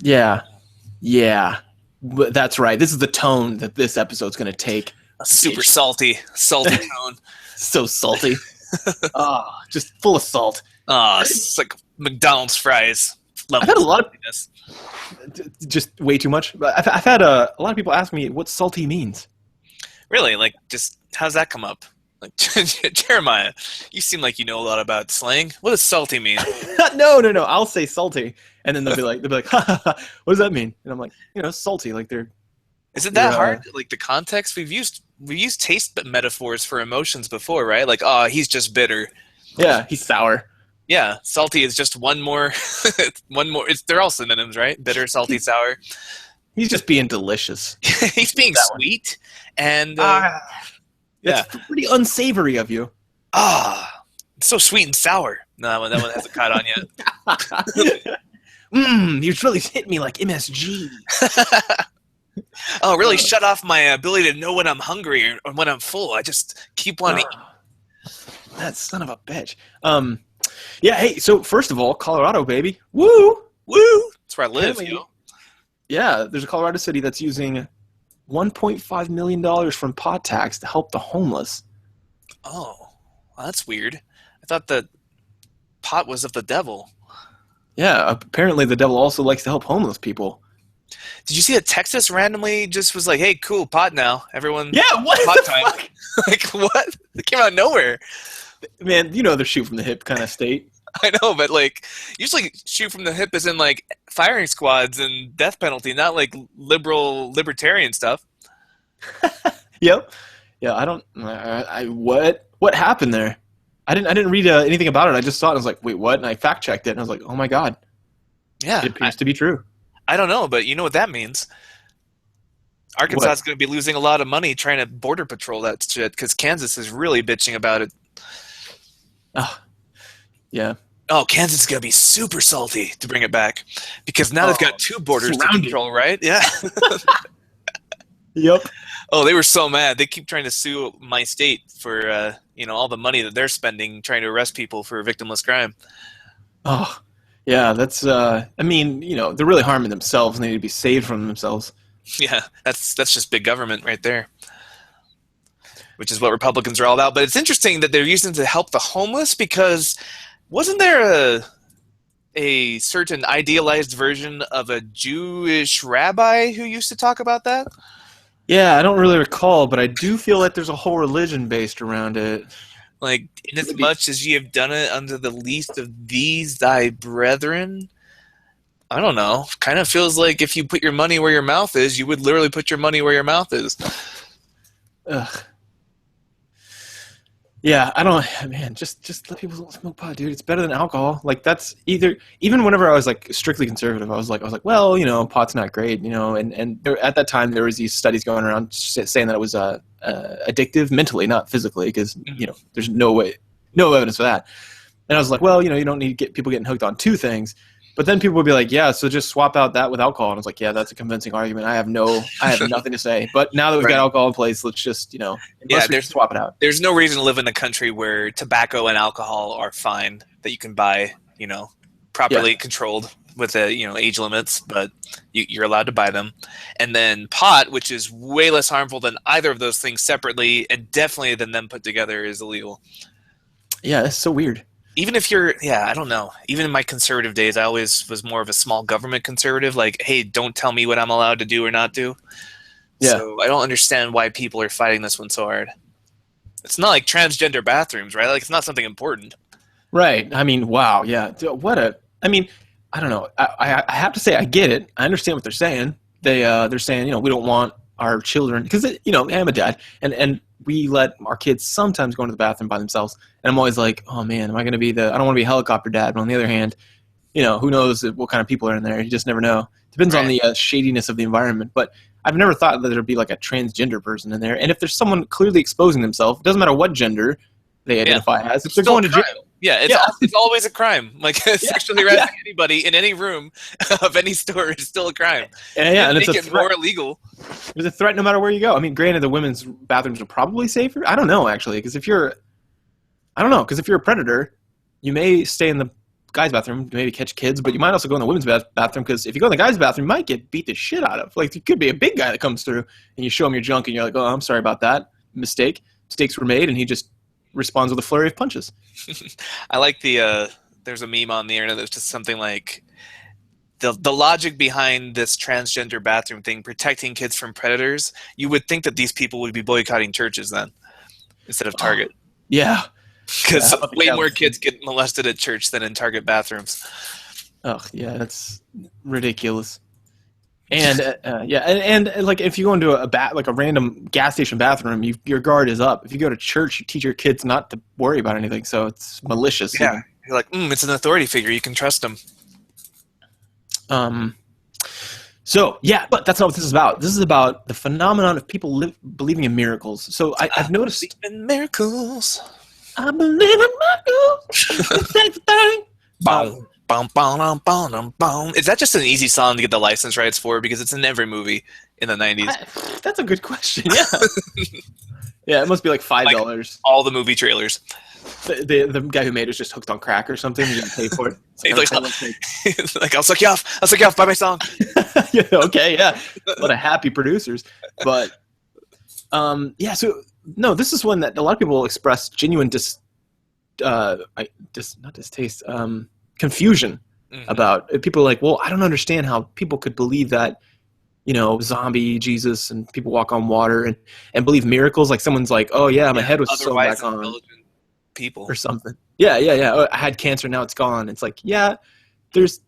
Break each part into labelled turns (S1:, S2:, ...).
S1: Yeah. Yeah. But that's right. This is the tone that this episode's going to take.
S2: A super salty tone.
S1: So salty. Just full of salt.
S2: It's like McDonald's fries.
S1: I've had a
S2: Levels
S1: lot of
S2: saltiness.
S1: just way too much. But I've had a lot of people ask me what salty means.
S2: Really, like, just how's that come up? Like, Jeremiah, you seem like you know a lot about slang. What does salty mean?
S1: No. I'll say salty, and then they'll be like, ha, ha, ha, what does that mean? And I'm like, salty, like they're.
S2: Is it that hard? Like the context we've used taste metaphors for emotions before, right? Like, oh, he's just bitter.
S1: Yeah, he's sour.
S2: Yeah, salty is just one more. They're all synonyms, right? Bitter, salty, sour.
S1: He's just being delicious.
S2: He's being sweet, and
S1: it's pretty unsavory of you.
S2: It's so sweet and sour. No, that one hasn't caught on yet.
S1: You really hit me like MSG.
S2: Oh, really shut off my ability to know when I'm hungry or when I'm full. I just keep on eating.
S1: That son of a bitch. Yeah, hey, so first of all, Colorado, baby. Woo!
S2: That's where I live,
S1: Yeah, there's a Colorado city that's using $1.5 million from pot tax to help the homeless.
S2: Oh, well, that's weird. I thought that pot was of the devil.
S1: Yeah, apparently the devil also likes to help homeless people.
S2: Did you see that Texas randomly just was like, hey, cool, pot now. Everyone,
S1: what
S2: pot
S1: the
S2: time.
S1: fuck?
S2: Like, what? It came out of nowhere.
S1: Man, they're shoot from the hip kind of state.
S2: I know, but like, usually shoot from the hip is in like firing squads and death penalty, not like libertarian stuff.
S1: Yep. Yeah, I don't. What happened there? I didn't read anything about it. I just saw it. And I was like, wait, what? And I fact checked it, and I was like, oh my god.
S2: Yeah,
S1: it appears to be true.
S2: I don't know, but you know what that means. Arkansas is going to be losing a lot of money trying to border patrol that shit because Kansas is really bitching about it.
S1: Oh, yeah.
S2: Oh, Kansas is going to be super salty to bring it back because now they've got two borders to control, right? Yeah.
S1: Yep.
S2: Oh, they were so mad. They keep trying to sue my state for all the money that they're spending trying to arrest people for victimless crime.
S1: Oh, yeah. That's. They're really harming themselves, and they need to be saved from themselves.
S2: Yeah, that's just big government right there, which is what Republicans are all about. But it's interesting that they're using it to help the homeless because wasn't there a certain idealized version of a Jewish rabbi who used to talk about that?
S1: Yeah, I don't really recall, but I do feel like there's a whole religion based around it.
S2: Like, inasmuch as ye have done it unto the least of these thy brethren. I don't know. Kind of feels like if you put your money where your mouth is, you would literally put your money where your mouth is.
S1: Ugh. Yeah, I don't. Man, just let people smoke pot, dude. It's better than alcohol. Like that's even whenever I was like strictly conservative, I was like, well, pot's not great, and there, at that time there was these studies going around saying that it was addictive mentally, not physically, because there's no evidence for that. And I was like, well, you don't need to get people getting hooked on two things. But then people would be like, yeah, so just swap out that with alcohol. And I was like, yeah, that's a convincing argument. I have nothing to say. But now that we've got alcohol in place, let's just, swap it out.
S2: There's no reason to live in a country where tobacco and alcohol are fine, that you can buy, properly controlled with age limits, but you're allowed to buy them. And then pot, which is way less harmful than either of those things separately, and definitely than them put together, is illegal.
S1: Yeah, that's so weird.
S2: Even if I don't know. Even in my conservative days, I always was more of a small government conservative. Like, hey, don't tell me what I'm allowed to do or not do. Yeah. So I don't understand why people are fighting this one so hard. It's not like transgender bathrooms, right? Like, it's not something important.
S1: Right. I mean, wow. Yeah. I don't know. I have to say, I get it. I understand what they're saying. They're saying, we don't want our children, because, I'm a dad, and we let our kids sometimes go into the bathroom by themselves. And I'm always like, oh man, am I going to be I don't want to be a helicopter dad. But on the other hand, who knows what kind of people are in there? You just never know. Depends on the shadiness of the environment. But I've never thought that there'd be like a transgender person in there. And if there's someone clearly exposing themselves, it doesn't matter what gender they identify as. If they're going to jail.
S2: Yeah, it's always a crime. Like, sexually harassing anybody in any room of any store is still a crime.
S1: Yeah, and it's
S2: make it more illegal.
S1: There's a threat no matter where you go. I mean, granted, the women's bathrooms are probably safer. I don't know, actually, because if you're a predator, you may stay in the guy's bathroom to maybe catch kids, but you might also go in the women's bathroom, because if you go in the guy's bathroom, you might get beat the shit out of. Like, it could be a big guy that comes through, and you show him your junk, and you're like, oh, I'm sorry about that. Mistakes were made, and he just responds with a flurry of punches.
S2: I like there's a meme on the internet that's just something like, the logic behind this transgender bathroom thing, protecting kids from predators, you would think that these people would be boycotting churches then instead of Target.
S1: Yeah.
S2: Because way more kids get molested at church than in Target bathrooms.
S1: Oh, yeah, that's ridiculous. And and like, if you go into a random gas station bathroom, your guard is up. If you go to church, you teach your kids not to worry about anything, so it's malicious.
S2: Yeah,
S1: even.
S2: You're like, it's an authority figure. You can trust them.
S1: So yeah, but that's not what this is about. This is about the phenomenon of people believing in miracles. So I've noticed
S2: in miracles.
S1: I believe in miracles. That's the thing.
S2: Boom. Bum, bum, bum, bum. Is that just an easy song to get the license rights for? Because it's in every movie in the 90s.
S1: That's a good question. Yeah. Yeah, it must be like $5.
S2: Like all the movie trailers.
S1: The guy who made it was just hooked on crack or something. He didn't pay for it.
S2: Like, I'll suck you off. I'll suck you off by my song.
S1: Yeah, okay, yeah. What a happy producers. But yeah, so no, this is one that a lot of people express genuine confusion about. People are like, well, I don't understand how people could believe that, zombie Jesus and people walk on water and believe miracles. Like, someone's like, oh yeah, my head was sewn back on,
S2: people
S1: or something. Yeah. Oh, I had cancer, now it's gone. It's like, yeah, there's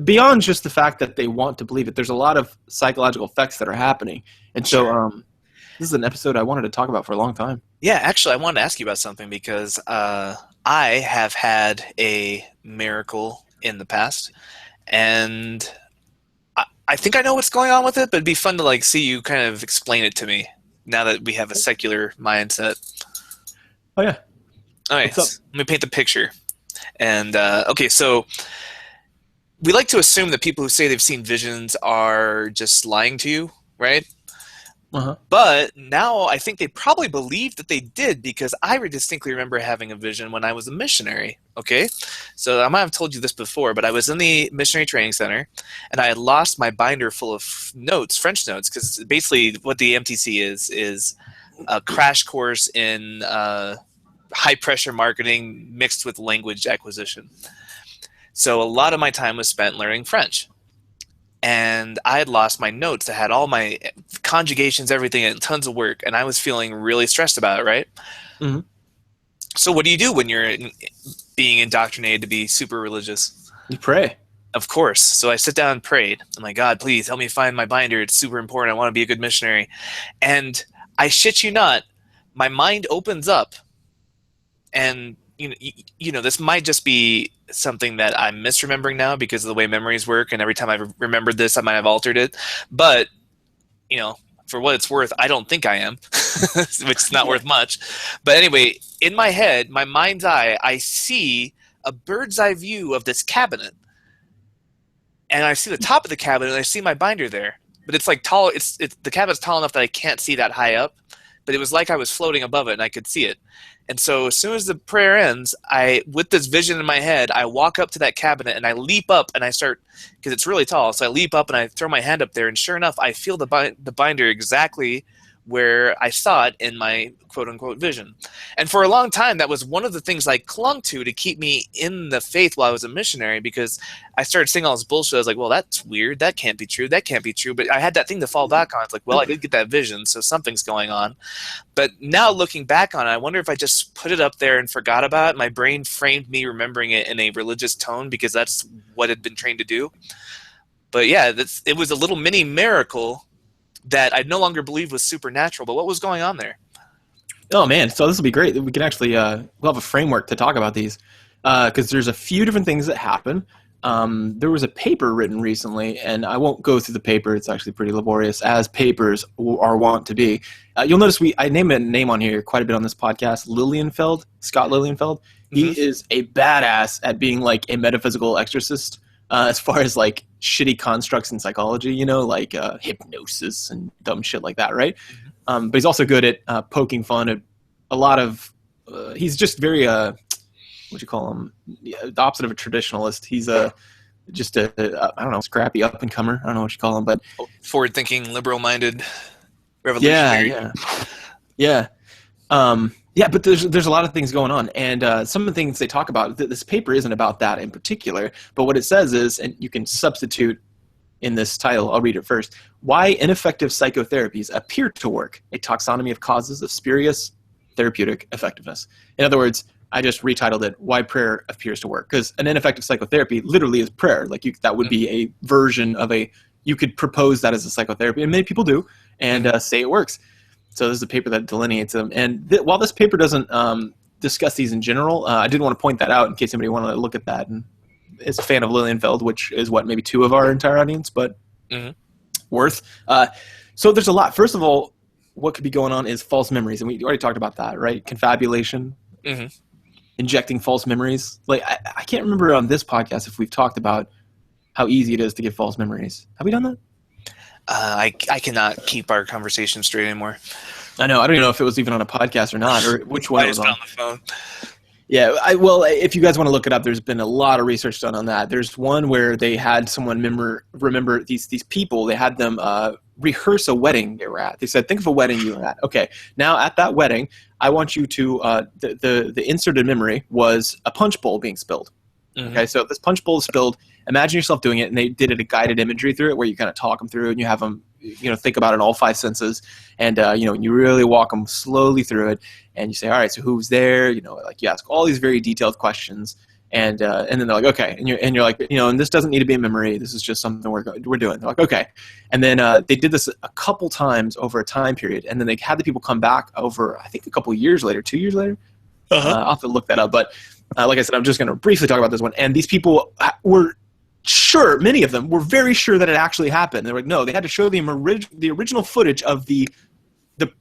S1: beyond just the fact that they want to believe it. There's a lot of psychological effects that are happening, and so this is an episode I wanted to talk about for a long time.
S2: Yeah, actually, I wanted to ask you about something, because I have had a miracle in the past, and I think I know what's going on with it, but it'd be fun to see you kind of explain it to me now that we have a secular mindset.
S1: Oh yeah.
S2: All right, let me paint the picture. And okay, so we like to assume that people who say they've seen visions are just lying to you, right?
S1: Uh-huh.
S2: But now I think they probably believe that they did, because I distinctly remember having a vision when I was a missionary. Okay, so I might have told you this before, but I was in the missionary training center, and I had lost my binder full of notes, French notes, because basically what the MTC is a crash course in high pressure marketing mixed with language acquisition. So a lot of my time was spent learning French. And I had lost my notes that had all my conjugations, everything, and tons of work, and I was feeling really stressed about it, right?
S1: Mm-hmm.
S2: So what do you do when you're being indoctrinated to be super religious?
S1: You pray.
S2: Of course. So I sit down and prayed. I'm like, God, please help me find my binder. It's super important. I want to be a good missionary. And I shit you not, my mind opens up, and this might just be something that I'm misremembering now because of the way memories work, and every time I've remembered this, I might have altered it. But, for what it's worth, I don't think I am, which is not worth much. But anyway, in my head, my mind's eye, I see a bird's eye view of this cabinet. And I see the top of the cabinet, and I see my binder there. But it's like tall. The cabinet's tall enough that I can't see that high up. But it was like I was floating above it, and I could see it. And so as soon as the prayer ends, with this vision in my head, I walk up to that cabinet, and I leap up, and I start, because it's really tall, so I leap up, and I throw my hand up there, and sure enough, I feel the binder exactly where I saw it in my quote-unquote vision. And for a long time, that was one of the things I clung to keep me in the faith while I was a missionary, because I started seeing all this bullshit. I was like, well, that's weird. That can't be true. That can't be true. But I had that thing to fall back on. It's like, well, I did get that vision, so something's going on. But now looking back on it, I wonder if I just put it up there and forgot about it. My brain framed me remembering it in a religious tone because that's what it had been trained to do. But yeah, it was a little mini miracle that I no longer believe was supernatural. But what was going on there?
S1: Oh man, so this will be great. We can actually we'll have a framework to talk about these, because there's a few different things that happen. There was a paper written recently, and I won't go through the paper. It's actually pretty laborious, as papers are wont to be. You'll notice I name a name on here quite a bit on this podcast, Lilienfeld, Scott Lilienfeld. He is a badass at being like a metaphysical exorcist, as far as like shitty constructs in psychology, like hypnosis and dumb shit like that, right? But he's also good at poking fun at a lot of. He's just very what you call him, the opposite of a traditionalist. He's just a I don't know, scrappy up and comer. I don't know what you call him, but
S2: forward-thinking, liberal-minded revolutionary.
S1: Yeah. Yeah, but there's a lot of things going on, and some of the things they talk about. This paper isn't about that in particular, but what it says is, and you can substitute in this title. I'll read it first. Why ineffective psychotherapies appear to work: a taxonomy of causes of spurious therapeutic effectiveness. In other words, I just retitled it "Why Prayer Appears to Work," because an ineffective psychotherapy literally is prayer. Like that would be a version of you could propose that as a psychotherapy, and many people do, and say it works. So this is a paper that delineates them. And while this paper doesn't discuss these in general, I did want to point that out in case anybody wanted to look at that and is a fan of Lilienfeld, which is maybe 2 of our entire audience, but worth. So there's a lot. First of all, what could be going on is false memories. And we already talked about that, right? Confabulation, injecting false memories. Like I can't remember on this podcast if we've talked about how easy it is to get false memories. Have we done that?
S2: I cannot keep our conversation straight anymore.
S1: I know. I don't even know if it was even on a podcast or not, or which one it was on.
S2: On the phone.
S1: Yeah. Well, if you guys want to look it up, there's been a lot of research done on that. There's one where they had someone remember these people. They had them rehearse a wedding they were at. They said, think of a wedding you were at. Okay. Now at that wedding, I want you to the inserted memory was a punch bowl being spilled. Okay. So if this punch bowl is spilled, imagine yourself doing it, and they did a guided imagery through it where you kind of talk them through and you have them, think about it in all 5 senses, and you really walk them slowly through it, and you say, all right, so who's there? Like you ask all these very detailed questions, and then they're like, okay, and you're like, and this doesn't need to be a memory. This is just something we're doing. They're like, okay, and then they did this a couple times over a time period, and then they had the people come back over, I think, a couple years later, 2 years later. I'll have to look that up, but like I said, I'm just going to briefly talk about this one. And these people were sure, many of them were very sure that it actually happened. They're like, no, they had to show them the original footage of the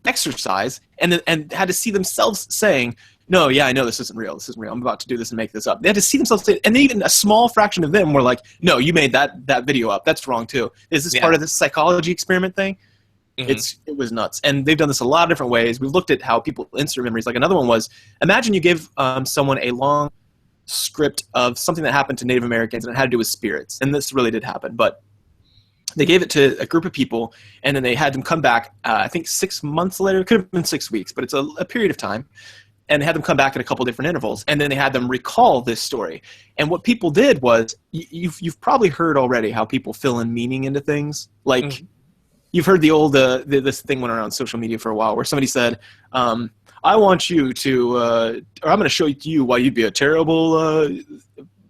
S1: exercise, and had to see themselves saying, no, yeah, I know this isn't real. This isn't real. I'm about to do this and make this up. They had to see themselves say it, and even a small fraction of them were like, no, you made that video up. That's wrong too. Is this part of this psychology experiment thing? It was nuts. And they've done this a lot of different ways. We've looked at how people insert memories. Like another one was, imagine you give someone a long script of something that happened to Native Americans and it had to do with spirits. And this really did happen. But they gave it to a group of people, and then they had them come back, I think 6 months later. It could have been 6 weeks, but it's a period of time. And they had them come back at a couple different intervals. And then they had them recall this story. And what people did was, you've probably heard already how people fill in meaning into things. Like, you've heard the old, this thing went around social media for a while where somebody said, I want you to, or I'm going to show you why you'd be a terrible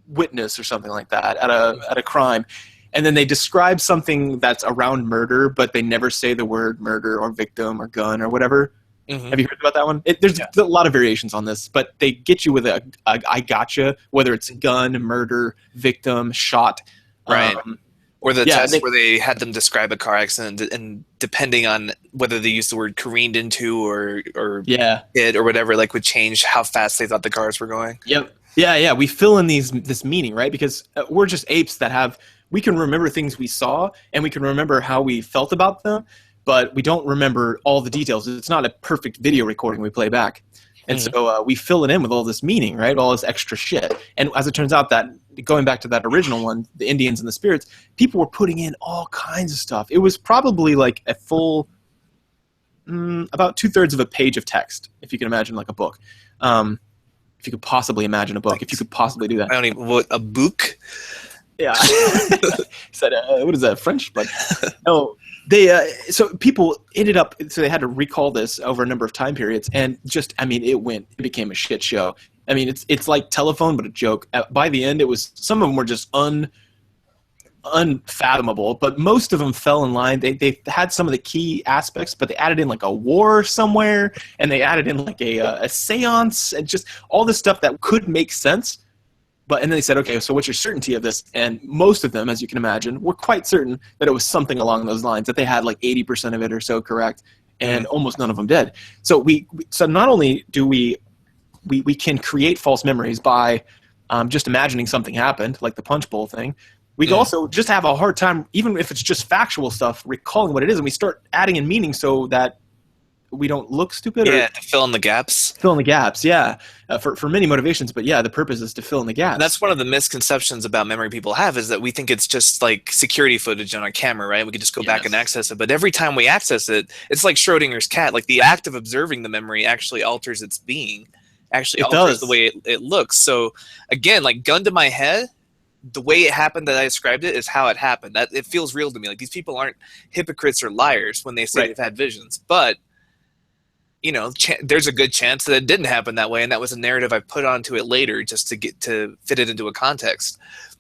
S1: witness or something like that at a crime. And then they describe something that's around murder, but they never say the word murder or victim or gun or whatever. Have you heard about that one? There's a lot of variations on this, but they get you with a I gotcha, whether it's gun, murder, victim, shot.
S2: Right. Or the test where they had them describe a car accident, and depending on whether they used the word careened into or hit or whatever, like would change how fast they thought the cars were going.
S1: Yep. Yeah. We fill in this meaning, right? Because we're just apes that we can remember things we saw, and we can remember how we felt about them, but we don't remember all the details. It's not a perfect video recording we play back. And so we fill it in with all this meaning, right? All this extra shit. And as it turns out, that going back to that original one, the Indians and the spirits, people were putting in all kinds of stuff. It was probably like a full, about 2/3 of a page of text, if you can imagine, like a book. If you could possibly imagine a book, if you could possibly do that.
S2: I don't even, what, a book?
S1: Yeah. Said, what is that, French? But no. So people ended up, so they had to recall this over a number of time periods, and just, it became a shit show. It's like Telephone, but a joke. By the end, some of them were just unfathomable, but most of them fell in line. They had some of the key aspects, but they added in like a war somewhere, and they added in like a seance, and just all this stuff that could make sense. And then they said, okay, so what's your certainty of this? And most of them, as you can imagine, were quite certain that it was something along those lines, that they had like 80% of it or so correct, and almost none of them did. So so not only do we can create false memories by just imagining something happened, like the punch bowl thing, we also just have a hard time, even if it's just factual stuff, recalling what it is, and we start adding in meaning so that we don't look stupid,
S2: Yeah,
S1: or
S2: to fill in the gaps.
S1: fill in the gaps. Yeah, for many motivations, but yeah, the purpose is to fill in the gaps.
S2: And that's one of the misconceptions about memory people have, is that we think it's just like security footage on a camera, right? We could just go back and access it. But every time we access it, it's like Schrodinger's cat. Like the act of observing the memory actually alters its being, actually alters the way it looks. So again, like gun to my head, the way it happened that I described it is how it happened. That it feels real to me. Like these people aren't hypocrites or liars when they say they've had visions. But you know, there's a good chance that it didn't happen that way, and that was a narrative I put onto it later just to get to fit it into a context.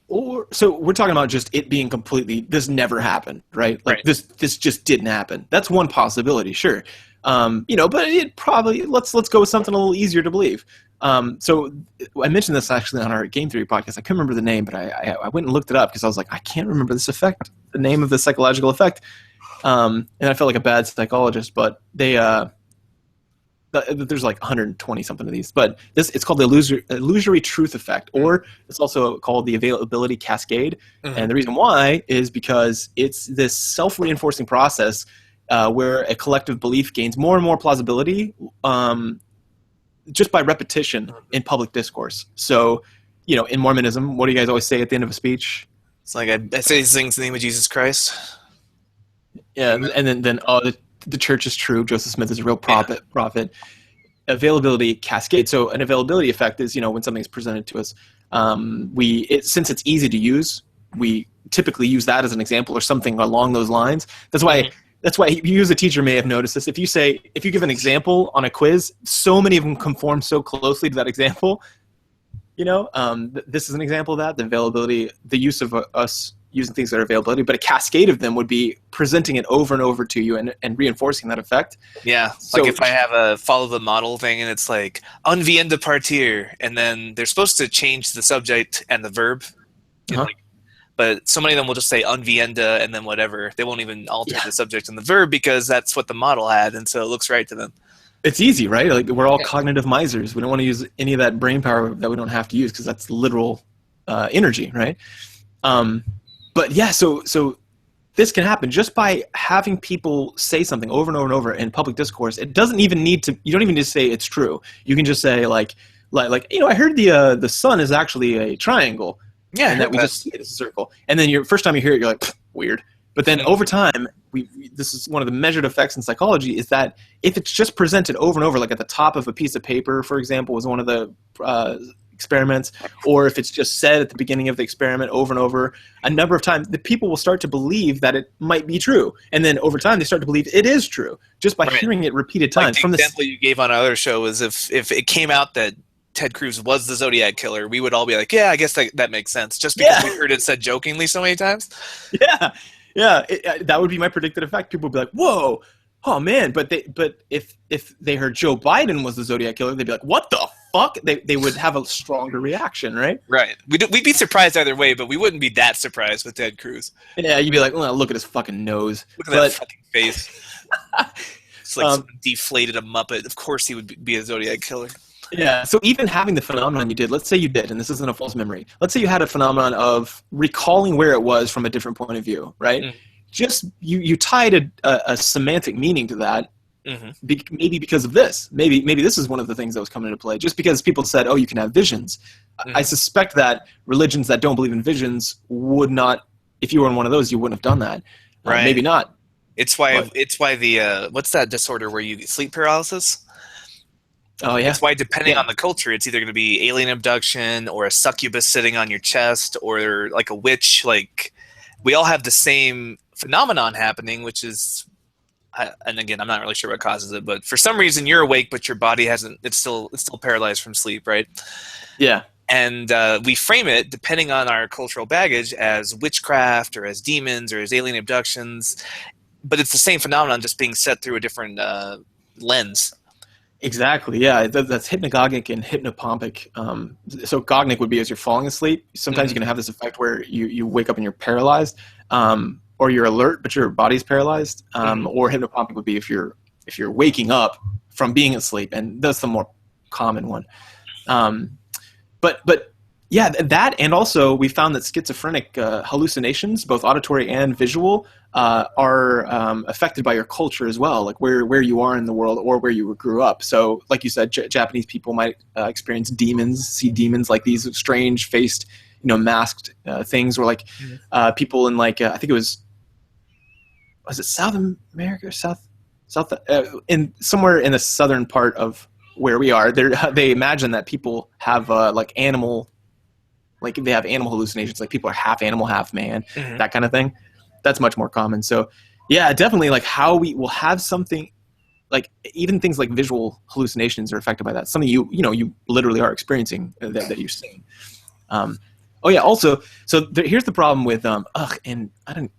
S1: Or so we're talking about just it being completely, this never happened, right? Like this just didn't happen. That's one possibility, sure. You know, but it probably, let's go with something a little easier to believe. So I mentioned this actually on our game theory podcast. I couldn't remember the name, but I went and looked it up because I was like, I can't remember this effect, the name of the psychological effect. And I felt like a bad psychologist, but there's like 120 something of these, but it's called the illusory truth effect, or it's also called the availability cascade. And the reason why is because it's this self-reinforcing process where a collective belief gains more and more plausibility just by repetition in public discourse. So, you know, in Mormonism, what do you guys always say at the end of a speech?
S2: It's like I say these things in the name of Jesus Christ.
S1: Yeah, and then the church is true. Joseph Smith is a real prophet. Availability cascade. So an availability effect is, you know, when something's presented to us, since it's easy to use, we typically use that as an example or something along those lines. That's why you as a teacher may have noticed this. If you give an example on a quiz, so many of them conform so closely to that example. You know, this is an example of that. The availability, the use of us using things that are availability, but a cascade of them would be presenting it over and over to you and reinforcing that effect.
S2: Yeah, so, like if I have a follow the model thing and it's like on vient de partir, and then they're supposed to change the subject and the verb, but so many of them will just say on vienda and then whatever. They won't even alter the subject and the verb because that's what the model had, and so it looks right to them.
S1: It's easy, right? Like we're all cognitive misers. We don't want to use any of that brain power that we don't have to use because that's literal energy, right? But yeah, so this can happen just by having people say something over and over and over in public discourse. It doesn't even need to. You don't even need to say it's true. You can just say like you know, I heard the sun is actually a triangle. Yeah, and that we just see it as a circle. And then first time you hear it, you're like, weird. But then over time, this is one of the measured effects in psychology, is that if it's just presented over and over, like at the top of a piece of paper, for example, was one of the experiments, or if it's just said at the beginning of the experiment over and over a number of times, the people will start to believe that it might be true, and then over time they start to believe it is true just by hearing it repeated times.
S2: Like the example you gave on another show was if it came out that Ted Cruz was the Zodiac killer, we would all be like, yeah, I guess that makes sense, just because we heard it said jokingly so many times. That
S1: would be my predicted effect. People would be like, whoa, oh man, but if they heard Joe Biden was the Zodiac killer, they'd be like, what the fuck? They would have a stronger reaction, right?
S2: Right. We'd be surprised either way, but we wouldn't be that surprised with Ted Cruz.
S1: Yeah, you'd be like, well, look at his fucking nose.
S2: Look at that fucking face. It's like someone deflated a Muppet. Of course he would be a Zodiac killer.
S1: Yeah, so even having the phenomenon you did, let's say you did, and this isn't a false memory. Let's say you had a phenomenon of recalling where it was from a different point of view, right? Just you tied a semantic meaning to that, maybe because of this. Maybe this is one of the things that was coming into play. Just because people said, oh, you can have visions. I suspect that religions that don't believe in visions would not, if you were in one of those, you wouldn't have done that. Right. Maybe not.
S2: It's why the what's that disorder where you get sleep paralysis?
S1: Oh yeah.
S2: That's why, depending on the culture, it's either going to be alien abduction or a succubus sitting on your chest or like a witch. Like we all have the same phenomenon happening, which is, and again, I'm not really sure what causes it, but for some reason you're awake, but your body hasn't. It's still paralyzed from sleep, right?
S1: Yeah.
S2: And we frame it, depending on our cultural baggage, as witchcraft or as demons or as alien abductions, but it's the same phenomenon, just being set through a different lens.
S1: Exactly. Yeah, that's hypnagogic and hypnopompic. So gognic would be as you're falling asleep. Sometimes you can have this effect where you wake up and you're paralyzed, or you're alert but your body's paralyzed. Or hypnopompic would be if you're waking up from being asleep, and that's the more common one. But Yeah, that, and also we found that schizophrenic hallucinations, both auditory and visual, are affected by your culture as well, like where you are in the world or where you grew up. So, like you said, Japanese people might experience demons, see demons like these strange faced, masked things, or like people in like I think it was it South America or South in somewhere in the southern part of where we are. They imagine that people have like animal. Like they have animal hallucinations, like people are half animal, half man, that kind of thing. That's much more common. So, yeah, definitely, like how we will have something, like even things like visual hallucinations are affected by that. Something you literally are experiencing that you're seeing. Oh yeah. Also, so here's the problem with and I don't.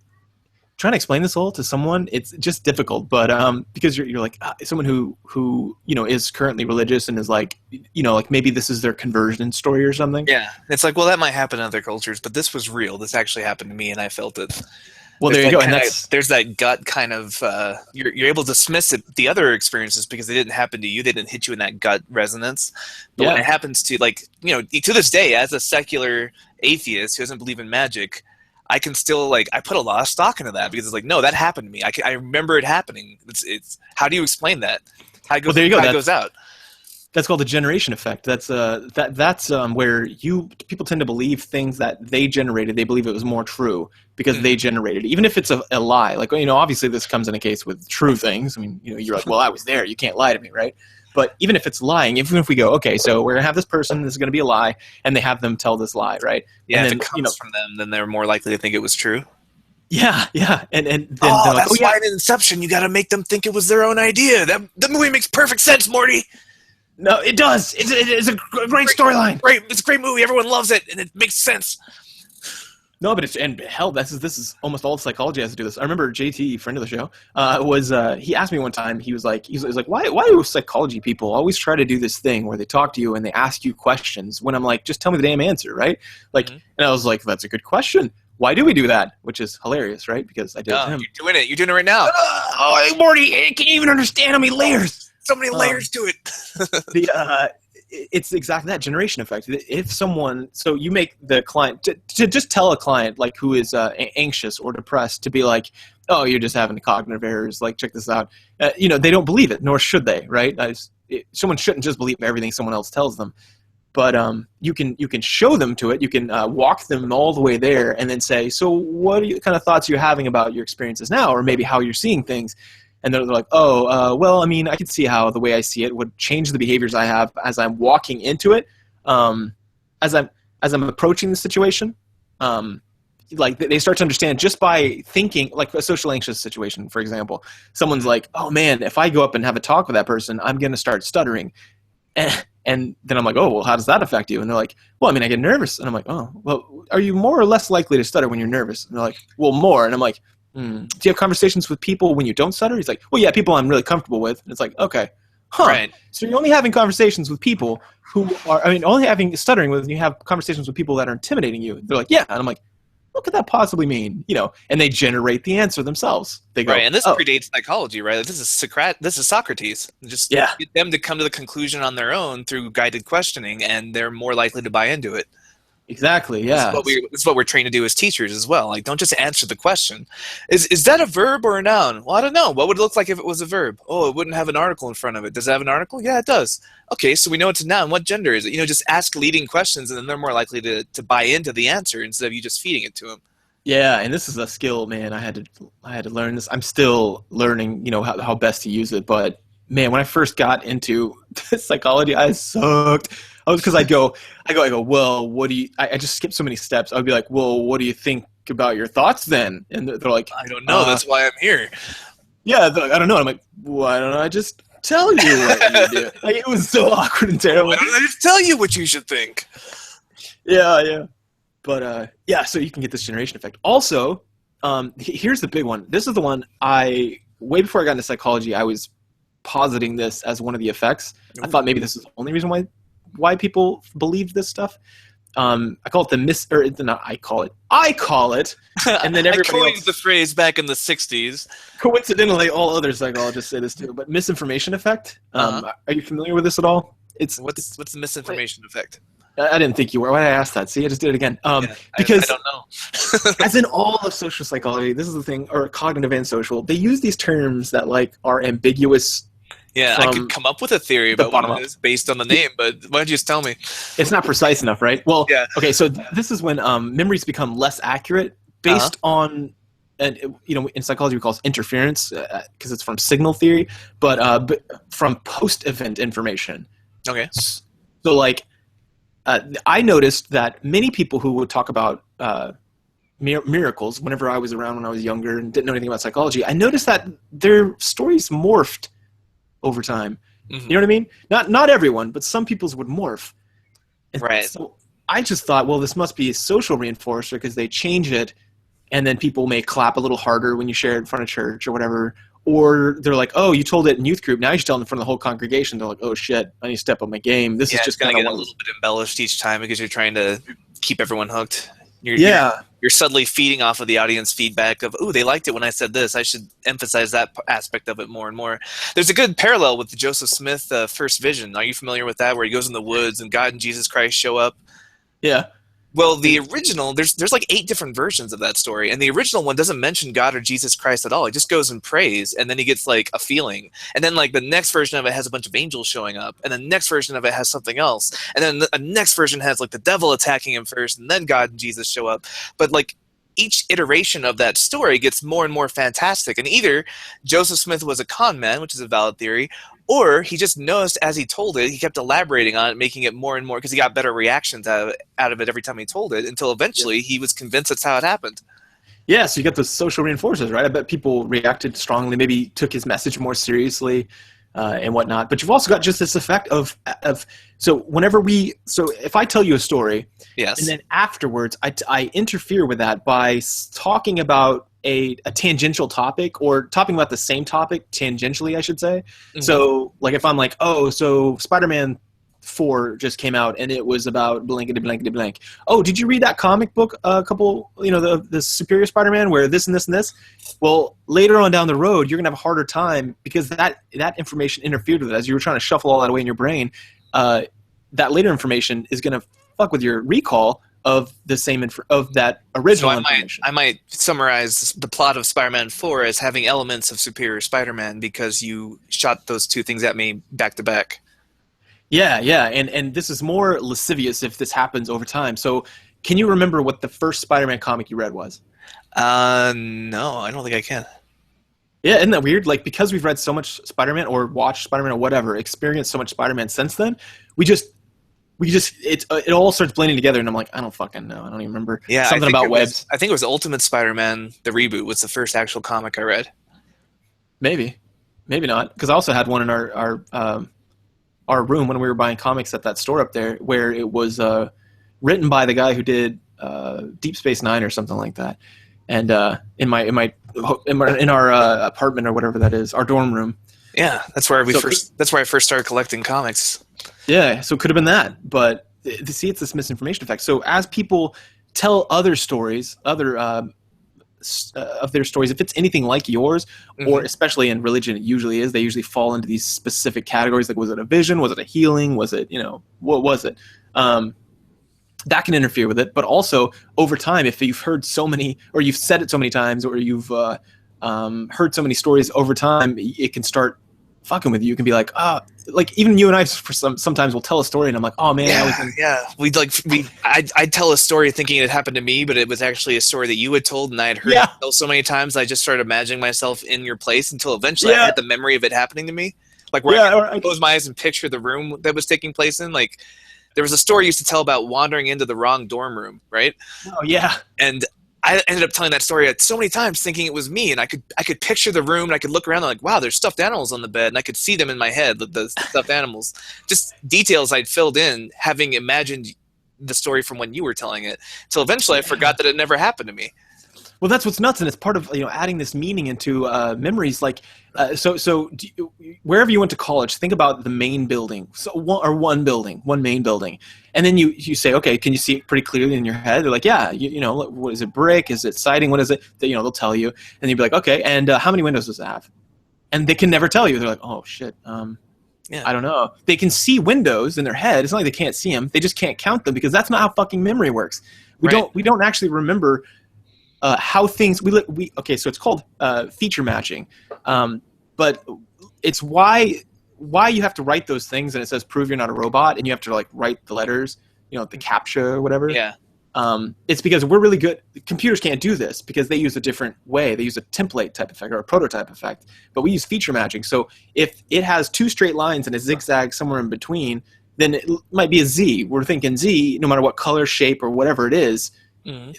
S1: Trying to explain this all to someone, it's just difficult, but because you're like someone who is currently religious and is like like maybe this is their conversion story or something.
S2: Yeah, it's like, well, that might happen in other cultures, but this was real. This actually happened to me, and I felt it.
S1: Well, there you go, and
S2: there's that gut kind of you're able to dismiss the other experiences because they didn't happen to you. They didn't hit you in that gut resonance. But when it happens to to this day, as a secular atheist who doesn't believe in magic, I can still I put a lot of stock into that because it's like, no, that happened to me. I remember it happening. It's how do you explain that? How it goes,
S1: well, there you go.
S2: How it goes out.
S1: That's called the generation effect. That's where people tend to believe things that they generated. They believe it was more true because they generated it, even if it's a lie. Like obviously this comes in a case with true things. I mean, you're like, well, I was there. You can't lie to me, right? But even if it's lying, even if we go, okay, so we're gonna have this person, this is gonna be a lie, and they have them tell this lie, right?
S2: Yeah,
S1: and
S2: if it comes from them, then they're more likely to think it was true.
S1: Yeah, and then
S2: that's why in Inception you got to make them think it was their own idea. The movie makes perfect sense, Morty.
S1: No, it does. It's a great storyline.
S2: Great, it's a great movie. Everyone loves it, and it makes sense.
S1: No, but this is almost all psychology has to do this. I remember JT, friend of the show, he asked me one time. He was like, why do psychology people always try to do this thing where they talk to you and they ask you questions when I'm like, just tell me the damn answer, right? Like, and I was like, that's a good question. Why do we do that? Which is hilarious, right? Because I did it to him.
S2: You're doing it. You're doing it right now.
S1: Oh, Morty, can you even understand how many layers?
S2: So many layers to it.
S1: It's exactly that generation effect. If someone, so you make the client to just tell a client like who is anxious or depressed to be like, oh, you're just having cognitive errors. Like, check this out. They don't believe it, nor should they, right? Someone shouldn't just believe everything someone else tells them. But you can show them to it. You can walk them all the way there, and then say, so what kind of thoughts are you having about your experiences now, or maybe how you're seeing things? And they're like, well, I mean, I could see how the way I see it would change the behaviors I have as I'm walking into it, as I'm approaching the situation. Like they start to understand just by thinking, like a social anxious situation, for example. Someone's like, oh man, if I go up and have a talk with that person, I'm going to start stuttering. And then I'm like, oh, well, how does that affect you? And they're like, well, I mean, I get nervous. And I'm like, oh, well, are you more or less likely to stutter when you're nervous? And they're like, well, more. And I'm like, do you have conversations with people when you don't stutter? He's like, well, yeah, people I'm really comfortable with. And it's like, okay,
S2: right.
S1: So you're only having conversations with people who are, only having stuttering when you have conversations with people that are intimidating you. They're like, yeah. And I'm like, what could that possibly mean? And they generate the answer themselves. They go,
S2: right, and this predates psychology, right? This is Socrates. Just get them to come to the conclusion on their own through guided questioning, and they're more likely to buy into it.
S1: Exactly. Yeah.
S2: This is what we're trained to do as teachers as well. Like, don't just answer the question. Is that a verb or a noun? Well, I don't know. What would it look like if it was a verb? Oh, it wouldn't have an article in front of it. Does it have an article? Yeah, it does. Okay, so we know it's a noun. What gender is it? Just ask leading questions, and then they're more likely to buy into the answer instead of you just feeding it to them.
S1: Yeah, and this is a skill, man. I had to learn this. I'm still learning, how best to use it. But man, when I first got into psychology, I sucked. Because I go, well, what do you, I just skip so many steps. I would be like, well, what do you think about your thoughts then? And they're like,
S2: I don't know. That's why I'm here.
S1: Yeah, like, I don't know. And I'm like, why don't I just tell you what you do? Like, it was so awkward and terrible.
S2: Why don't I just tell you what you should think?
S1: Yeah. But, so you can get this generation effect. Also, here's the big one. This is the one way before I got into psychology, I was positing this as one of the effects. I thought maybe this is the only reason why people believe this stuff. I call it I call it. And then everybody
S2: I coined the phrase back in the 60s.
S1: Coincidentally, all other psychologists say this too, but misinformation effect. Are you familiar with this at all?
S2: What's the misinformation effect?
S1: I didn't think you were. Why did I ask that? See, I just did it again.
S2: Yeah, I
S1: Because
S2: don't know.
S1: as in all of social psychology, this is the thing, or cognitive and social, they use these terms that like are ambiguous.
S2: Yeah, I
S1: From
S2: could come up with a theory
S1: the
S2: about what
S1: bottom
S2: it
S1: up.
S2: is based on the name, but why don't you just tell me?
S1: It's not precise enough, right? Well,
S2: Yeah.
S1: okay, so this is when memories become less accurate based on, and in psychology we call it interference because it's from signal theory, but from post-event information.
S2: Okay.
S1: So, like, I noticed that many people who would talk about miracles, whenever I was around when I was younger and didn't know anything about psychology, I noticed that their stories morphed over time.
S2: Mhm.
S1: You know what I mean? Not everyone, but some people's would morph. And
S2: Right.
S1: so I just thought, well, this must be a social reinforcer because they change it, and then people may clap a little harder when you share it in front of church or whatever. Or they're like, oh, you told it in youth group. Now you should tell it in front of the whole congregation. They're like, oh, shit, I need to step up my game. This
S2: Yeah,
S1: is
S2: it's
S1: just
S2: gonna
S1: kind
S2: get
S1: of
S2: a little bit embellished each time because you're trying to keep everyone hooked.
S1: Yeah.
S2: You're subtly feeding off of the audience feedback of, "Ooh, they liked it when I said this. I should emphasize that aspect of it more and more." There's a good parallel with the Joseph Smith First Vision. Are you familiar with that, where he goes in the woods and God and Jesus Christ show up?
S1: Yeah.
S2: Well, the original, there's like 8 different versions of that story, and the original one doesn't mention God or Jesus Christ at all. He just goes and prays, and then he gets like a feeling, and then like the next version of it has a bunch of angels showing up, and the next version of it has something else, and then the next version has like the devil attacking him first, and then God and Jesus show up. But like each iteration of that story gets more and more fantastic, and either Joseph Smith was a con man, which is a valid theory, or he just noticed as he told it, he kept elaborating on it, making it more and more because he got better reactions out of it every time he told it, until eventually he was convinced that's how it happened.
S1: Yeah, so you get those social reinforcers, right? I bet people reacted strongly, maybe took his message more seriously and whatnot. But you've also got just this effect of so if I tell you a story,
S2: Yes.
S1: and then afterwards I interfere with that by talking about a tangential topic or talking about the same topic tangentially, I should say.
S2: Mhm.
S1: So like if I'm like, oh, so Spider-Man 4 just came out and it was about blankety blankety blank. Oh, did you read that comic book a couple, the Superior Spider-Man where this and this and this? Well, later on down the road, you're going to have a harder time because that information interfered with it. As you were trying to shuffle all that away in your brain, that later information is going to fuck with your recall of the same of that original information.
S2: I might summarize the plot of Spider-Man 4 as having elements of Superior Spider-Man because you shot those two things at me back to back.
S1: Yeah, and this is more lascivious if this happens over time. So can you remember what the first Spider-Man comic you read was?
S2: No, I don't think I can.
S1: Yeah, isn't that weird? Like, because we've read so much Spider-Man or watched Spider-Man or whatever, experienced so much Spider-Man since then, it all starts blending together, and I'm like, I don't fucking know. I don't even remember.
S2: Yeah,
S1: Something about webs.
S2: I think it was Ultimate Spider-Man, the reboot, was the first actual comic I read.
S1: Maybe not, because I also had one in our room when we were buying comics at that store up there, where it was written by the guy who did Deep Space Nine or something like that, and in our apartment or whatever that is, our dorm room.
S2: Yeah, that's where that's where I first started collecting comics.
S1: Yeah, so it could have been that, but see, it's this misinformation effect. So as people tell other stories, of their stories, if it's anything like yours, or especially in religion, it usually is. They usually fall into these specific categories. Like, was it a vision? Was it a healing? Was it, what was it? That can interfere with it. but also over time, if you've heard so many, or you've said it so many times, or you've heard so many stories over time, it can start fucking with you. You can be like, like even you and I sometimes will tell a story and I'm like, oh man,
S2: I'd tell a story thinking it happened to me, but it was actually a story that you had told and I had heard it tell so many times. I just started imagining myself in your place until eventually I had the memory of it happening to me. Like where I could close my eyes and picture the room that was taking place in. Like there was a story I used to tell about wandering into the wrong dorm room, right?
S1: Oh yeah.
S2: And I ended up telling that story so many times thinking it was me, and I could picture the room, and I could look around and like, wow, there's stuffed animals on the bed, and I could see them in my head, the stuffed animals. Just details I'd filled in, having imagined the story from when you were telling it, till eventually I forgot that it never happened to me.
S1: Well, that's what's nuts, and it's part of adding this meaning into memories. Like, wherever you went to college, think about the main building, one main building, and then you say, okay, can you see it pretty clearly in your head? They're like, yeah, what is it, brick? Is it siding? What is it? They'll tell you, and you'd be like, okay, and how many windows does it have? And they can never tell you. They're like, oh shit,
S2: Yeah.
S1: I don't know. They can see windows in their head. It's not like they can't see them. They just can't count them because that's not how fucking memory works. We don't actually remember how things we okay. So it's called feature matching, but it's why you have to write those things, and it says prove you're not a robot, and you have to like write the letters, the CAPTCHA or whatever.
S2: Yeah.
S1: It's because we're really good. Computers can't do this because they use a different way. They use a template type effect or a prototype effect, but we use feature matching. So if it has two straight lines and a zigzag somewhere in between, then it might be a Z. We're thinking Z, no matter what color, shape, or whatever it is,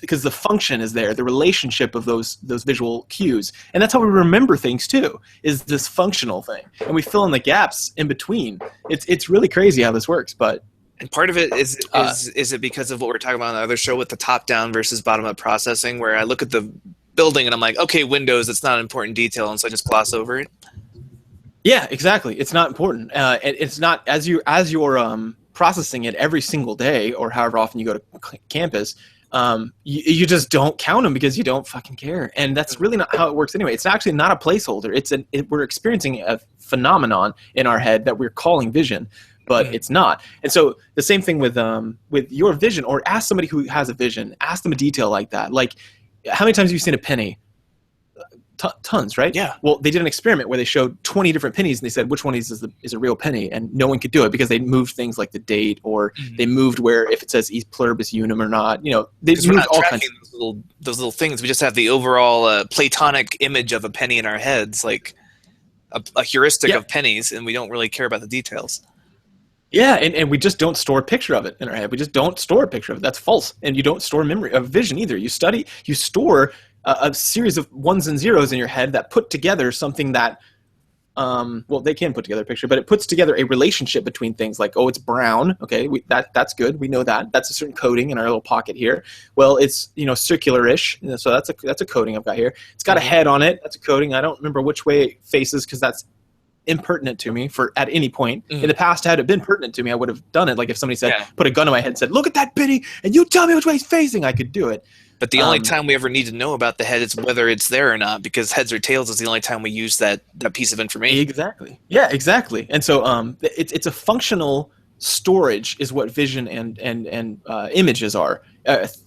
S1: because the function is there, the relationship of those visual cues. And that's how we remember things too, is this functional thing. And we fill in the gaps in between. It's really crazy how this works, but
S2: and part of it is it because of what we're talking about on the other show with the top-down versus bottom-up processing, where I look at the building and I'm like, okay, windows, it's not an important detail, and so I just gloss over it.
S1: Yeah, exactly. It's not important. It's not as you're processing it every single day or however often you go to campus. You just don't count them because you don't fucking care, and that's really not how it works anyway. It's actually not a placeholder. We're experiencing a phenomenon in our head that we're calling vision. But it's not. And so the same thing with your vision, or ask somebody who has a vision, ask them a detail like that. Like, how many times have you seen a penny? Tons, right?
S2: Yeah.
S1: Well, they did an experiment where they showed 20 different pennies, and they said which one is a real penny, and no one could do it because they moved things like the date, or they moved where if it says e pluribus unum or not. They moved all kinds of
S2: those little things. We just have the overall Platonic image of a penny in our heads, like a heuristic of pennies, and we don't really care about the details.
S1: Yeah, and we just don't store a picture of it in our head. We just don't store a picture of it. That's false. And you don't store memory of vision either. You store a series of ones and zeros in your head that put together something that, well, they can put together a picture, but it puts together a relationship between things like, oh, it's brown. Okay, that's good. We know that. That's a certain coding in our little pocket here. Well, it's circular-ish, so that's a coding I've got here. It's got a head on it. That's a coding. I don't remember which way it faces because that's impertinent to me at any point. In the past, had it been pertinent to me, I would have done it. Like if somebody said, put a gun to my head and said, look at that penny, and you tell me which way it's facing, I could do it.
S2: But the only time we ever need to know about the head is whether it's there or not, because heads or tails is the only time we use that piece of information.
S1: Exactly. Yeah, exactly. And so it's a functional storage is what vision and images are,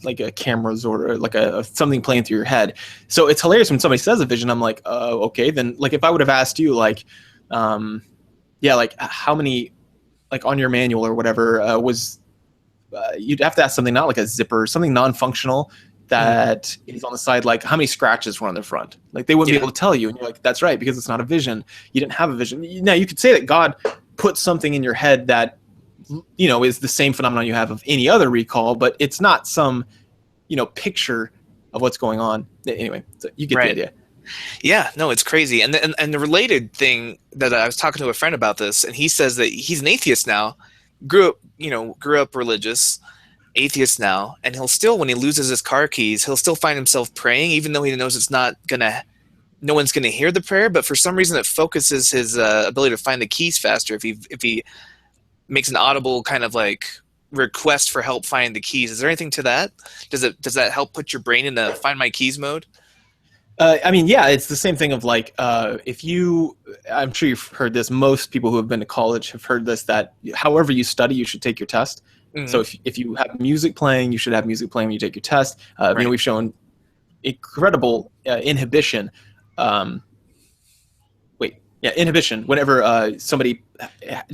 S1: like a cameras or like something playing through your head. So it's hilarious when somebody says a vision, I'm like, okay, then like if I would have asked you like, like how many, like on your manual or whatever, you'd have to ask something not like a zipper, something non-functional that is on the side, like how many scratches were on the front. Like they wouldn't be able to tell you, and you're like, that's right, because it's not a vision. You didn't have a vision. Now you could say that God put something in your head that is the same phenomenon you have of any other recall, but it's not some picture of what's going on. Anyway, so you get the idea.
S2: Yeah, no, it's crazy. And the related thing that I was talking to a friend about this, and he says that he's an atheist now, grew up religious, atheist now, and he'll still, when he loses his car keys, he'll still find himself praying, even though he knows no one's gonna hear the prayer. But for some reason, it focuses his ability to find the keys faster if he makes an audible kind of like request for help finding the keys. Is there anything to that? Does that help put your brain into find my keys mode?
S1: It's the same thing of like, I'm sure you've heard this, most people who have been to college have heard this, that however you study, you should take your test. So if you have music playing, you should have music playing when you take your test. We've shown incredible inhibition. Inhibition whenever somebody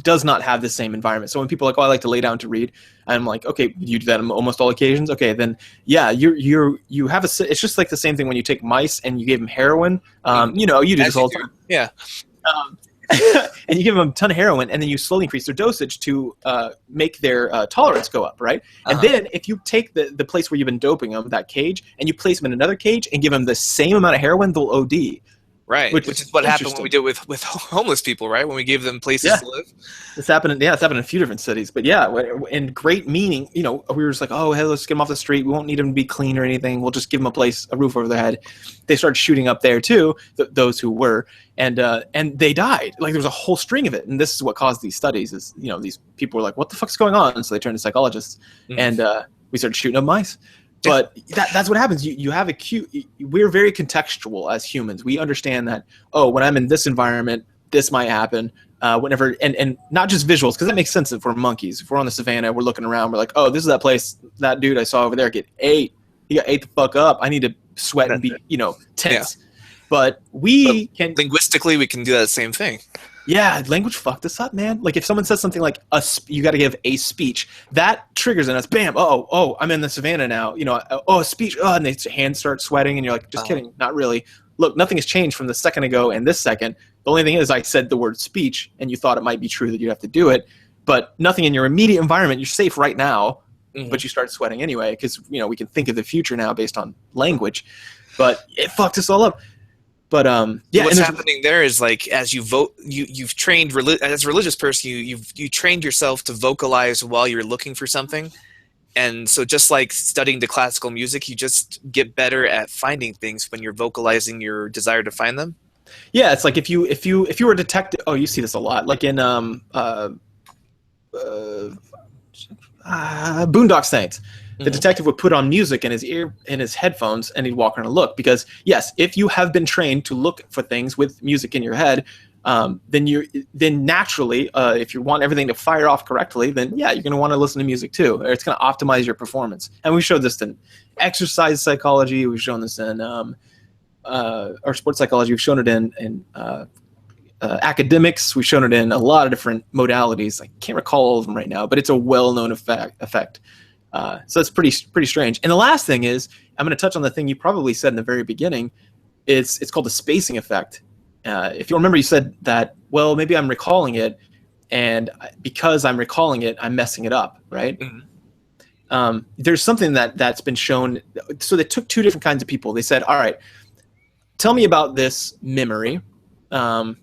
S1: does not have the same environment. So when people are like, I like to lay down to read, I'm like, okay, you do that on almost all occasions. Okay, then you have it's just like the same thing when you take mice and you give them heroin. You do this all the time.
S2: Yeah.
S1: And you give them a ton of heroin, and then you slowly increase their dosage to make their tolerance go up, right? And then if you take the place where you've been doping them, that cage, and you place them in another cage and give them the same amount of heroin, they'll OD.
S2: Right, which is what happened when we did with homeless people, right? When we gave them places to live.
S1: It's happened in a few different cities. But yeah, and great meaning, we were just like, oh, hey, let's get them off the street. We won't need them to be clean or anything. We'll just give them a roof over their head. They started shooting up there too, those who were, and they died. Like there was a whole string of it. And this is what caused these studies is, these people were like, what the fuck's going on? And so they turned to psychologists, and we started shooting up mice. But that's what happens. You have we're very contextual as humans. We understand that, when I'm in this environment, this might happen. whenever and not just visuals, because that makes sense if we're monkeys. If we're on the savannah, we're looking around, we're like, oh, this is that place, that dude I saw over there get ate. He got ate the fuck up. I need to sweat and be, tense. But we can
S2: linguistically, we can do that same thing.
S1: Yeah, language fucked us up, man. Like if someone says something like you got to give a speech, that triggers in us. Bam! Oh, I'm in the savannah now. A speech. Oh, and their hands start sweating, and you're like, just kidding, not really. Look, nothing has changed from the second ago and this second. The only thing is, I said the word speech, and you thought it might be true that you have to do it, but nothing in your immediate environment. You're safe right now, but you start sweating anyway because we can think of the future now based on language. But it fucked us all up. But
S2: yeah, what's happening there is like as you vote, you've trained as a religious person, you trained yourself to vocalize while you're looking for something, and so just like studying the classical music, you just get better at finding things when you're vocalizing your desire to find them.
S1: Yeah, it's like if you were a detective. Oh, you see this a lot, like in Boondock Saints. The detective would put on music in his headphones, and he'd walk around and look. Because yes, if you have been trained to look for things with music in your head, then naturally, if you want everything to fire off correctly, then yeah, you're going to want to listen to music too. Or it's going to optimize your performance. And we showed this in exercise psychology. We've shown this in or sports psychology. We've shown it in academics. We've shown it in a lot of different modalities. I can't recall all of them right now, but it's a well-known effect. So it's pretty strange. And the last thing is, I'm going to touch on the thing you probably said in the very beginning. It's called the spacing effect. If you remember, you said that, well, maybe I'm recalling it, and because I'm recalling it, I'm messing it up, right? Mm-hmm. There's something that's been shown. So they took two different kinds of people. They said, all right, tell me about this memory of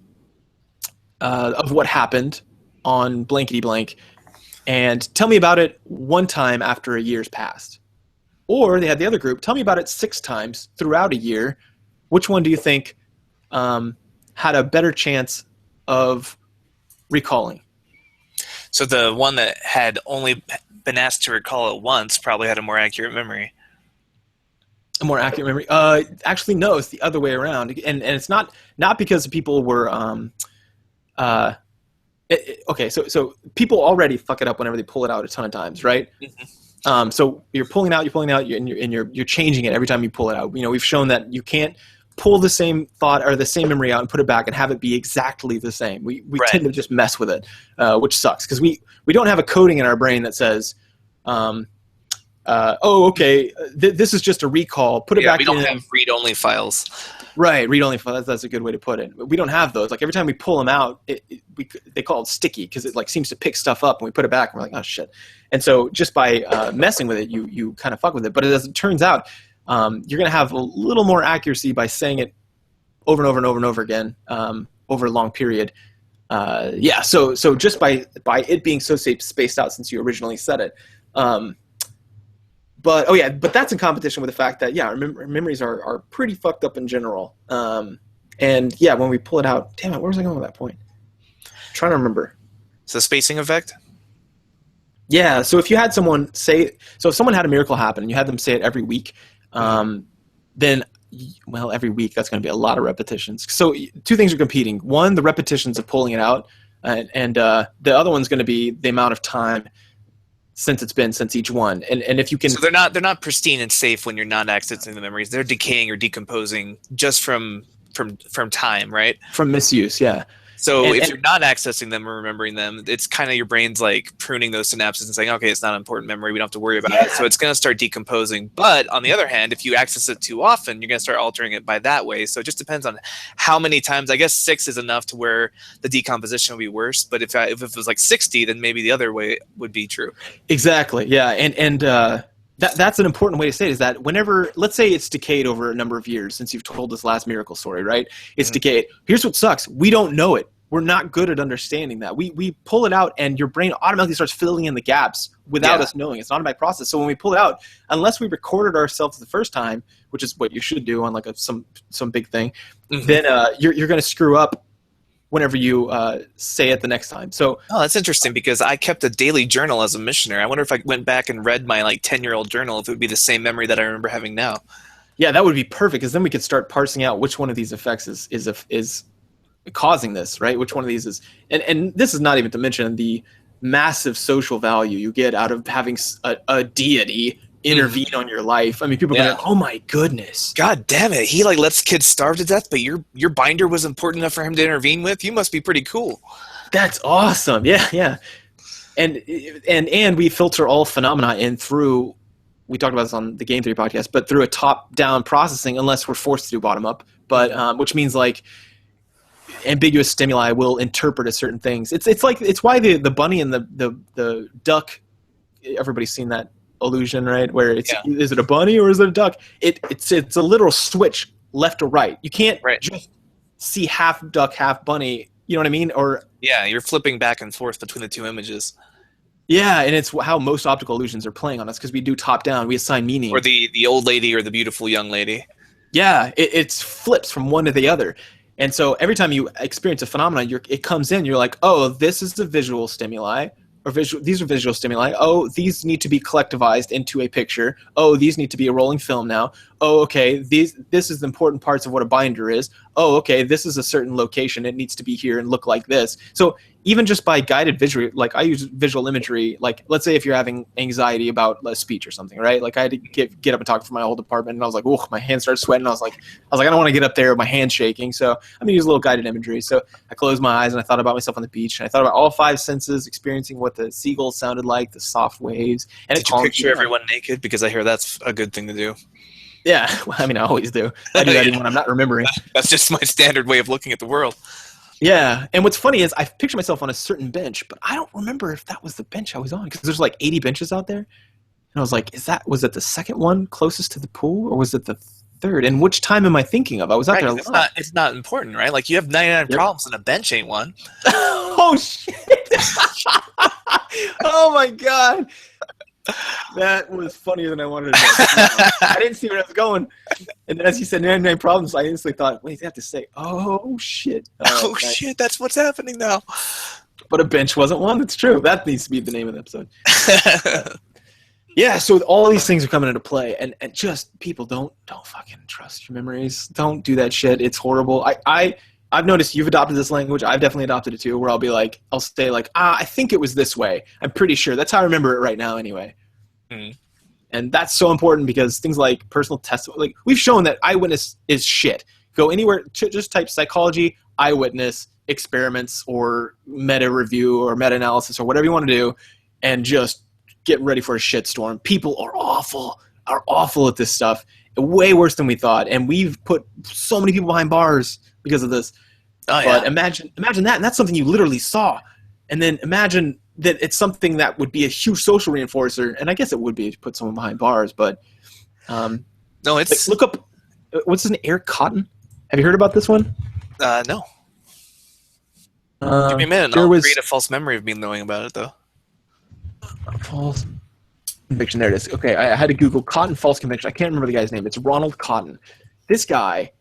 S1: what happened on blankety blank, and tell me about it one time after a year's passed. Or they had the other group, tell me about it 6 times throughout a year. Which one do you think had a better chance of recalling?
S2: So the one that had only been asked to recall it once probably had a more accurate memory.
S1: A more accurate memory? Actually, no, it's the other way around. And it's not because people were... okay, so people already fuck it up whenever they pull it out a ton of times, right? Mm-hmm. So you're pulling out, and you're changing it every time you pull it out. We've shown that you can't pull the same thought or the same memory out and put it back and have it be exactly the same. We right. tend to just mess with it, which sucks because we don't have a coding in our brain that says, this is just a recall. Put it back in. We
S2: don't have read-only files.
S1: Right, read-only files. That's a good way to put it. We don't have those. Like every time we pull them out, they call it sticky because it like seems to pick stuff up, and we put it back, and we're like, oh shit. And so just by messing with it, you kind of fuck with it. But as it turns out, you're going to have a little more accuracy by saying it over and over and over and over again over a long period. So just by it being so spaced out since you originally said it. But that's in competition with the fact that our memories are pretty fucked up in general. And yeah, when we pull it out, damn it, where was I going with that point? I'm trying to remember.
S2: It's the spacing effect?
S1: Yeah, so if you had someone if someone had a miracle happen and you had them say it every week, then every week that's going to be a lot of repetitions. So 2 things are competing. One, the repetitions of pulling it out, and the other one's going to be the amount of time since each one, and if you can.
S2: So they're not pristine and safe when you're not accessing the memories. They're decaying or decomposing just from time, right?
S1: From misuse, yeah.
S2: So if you're not accessing them or remembering them, it's kind of your brain's like pruning those synapses and saying, okay, it's not an important memory. We don't have to worry about it. So it's going to start decomposing. But on the other hand, if you access it too often, you're going to start altering it by that way. So it just depends on how many times. I guess 6 is enough to where the decomposition will be worse. But if it was like 60, then maybe the other way would be true.
S1: Exactly. Yeah. And that's an important way to say it, is that whenever, let's say it's decayed over a number of years since you've told this last miracle story, right? It's decayed. Here's what sucks. We don't know it. We're not good at understanding that. We pull it out and your brain automatically starts filling in the gaps without us knowing. It's an automatic process. So when we pull it out, unless we recorded ourselves the first time, which is what you should do on like some big thing, then you're going to screw up whenever you say it the next time. So
S2: that's interesting because I kept a daily journal as a missioner. I wonder if I went back and read my like 10-year-old journal, if it would be the same memory that I remember having now.
S1: Yeah, that would be perfect because then we could start parsing out which one of these effects is causing this, right? Which one of these is, and this is not even to mention the massive social value you get out of having a deity intervene on your life. I mean, people are going, oh my goodness.
S2: God damn it. He like lets kids starve to death, but your binder was important enough for him to intervene with? You must be pretty cool.
S1: That's awesome. Yeah. And we filter all phenomena in through, we talked about this on the Game Theory podcast, but through a top-down processing, unless we're forced to do bottom-up, but which means like ambiguous stimuli will interpret as certain things. It's why the bunny and the duck, everybody's seen that illusion, right? Where is it a bunny or is it a duck? It's a literal switch left or right. You can't just see half duck, half bunny. You know what I mean? Or
S2: you're flipping back and forth between the two images.
S1: Yeah, and it's how most optical illusions are playing on us because we do top down. We assign meaning.
S2: Or the old lady or the beautiful young lady.
S1: Yeah, it flips from one to the other. And so every time you experience a phenomenon, it comes in, you're like, oh, this is the visual stimuli. These are visual stimuli. Oh, these need to be collectivized into a picture. Oh, these need to be a rolling film now. Oh, okay, this is the important parts of what a binder is. Oh, okay, this is a certain location. It needs to be here and look like this. So even just by guided visual, like I use visual imagery, like let's say if you're having anxiety about a speech or something, right? Like I had to get up and talk for my whole department, and I was like, oh, my hands started sweating. I was like, I don't want to get up there with my hands shaking. So I'm gonna use a little guided imagery. So I closed my eyes and I thought about myself on the beach, and I thought about all five senses, experiencing what the seagulls sounded like, the soft waves. And
S2: did you picture everyone naked? Because I hear that's a good thing to do.
S1: Yeah, well, I mean, I always do. I do that even when I'm not remembering.
S2: That's just my standard way of looking at the world.
S1: Yeah, and what's funny is I picture myself on a certain bench, but I don't remember if that was the bench I was on because there's like 80 benches out there. And I was like, was it the second one closest to the pool or was it the third? And which time am I thinking of? I was out there a lot.
S2: It's not important, right? Like you have 99 problems and a bench ain't one.
S1: Oh, shit. Oh, my God. That was funnier than I wanted to know. I didn't see where I was going. And then as he said 99 problems, I instantly thought, wait, they have to say, oh, shit.
S2: Shit, that's what's happening now.
S1: But a bench wasn't one. That's true. That needs to be the name of the episode. Yeah, so all these things are coming into play. And just people don't fucking trust your memories. Don't do that shit. It's horrible. I've noticed you've adopted this language. I've definitely adopted it too, where I'll say like, I think it was this way. I'm pretty sure. That's how I remember it right now anyway. Mm. And that's so important because things like personal testimony, like we've shown that eyewitness is shit. Go anywhere, just type psychology, eyewitness, experiments, or meta review or meta analysis or whatever you want to do, and just get ready for a shitstorm. People are awful at this stuff. Way worse than we thought. And we've put so many people behind bars because of this. Oh, yeah. But imagine that, and that's something you literally saw. And then imagine that it's something that would be a huge social reinforcer, and I guess it would be to put someone behind bars, but
S2: no, it's
S1: like, look up what's his name, Eric Cotton. Have you heard about this one?
S2: No. Give me a minute. I'll create a false memory of me knowing about it, though.
S1: False conviction. There it is. Okay, I had to Google Cotton false conviction. I can't remember the guy's name. It's Ronald Cotton. This guy,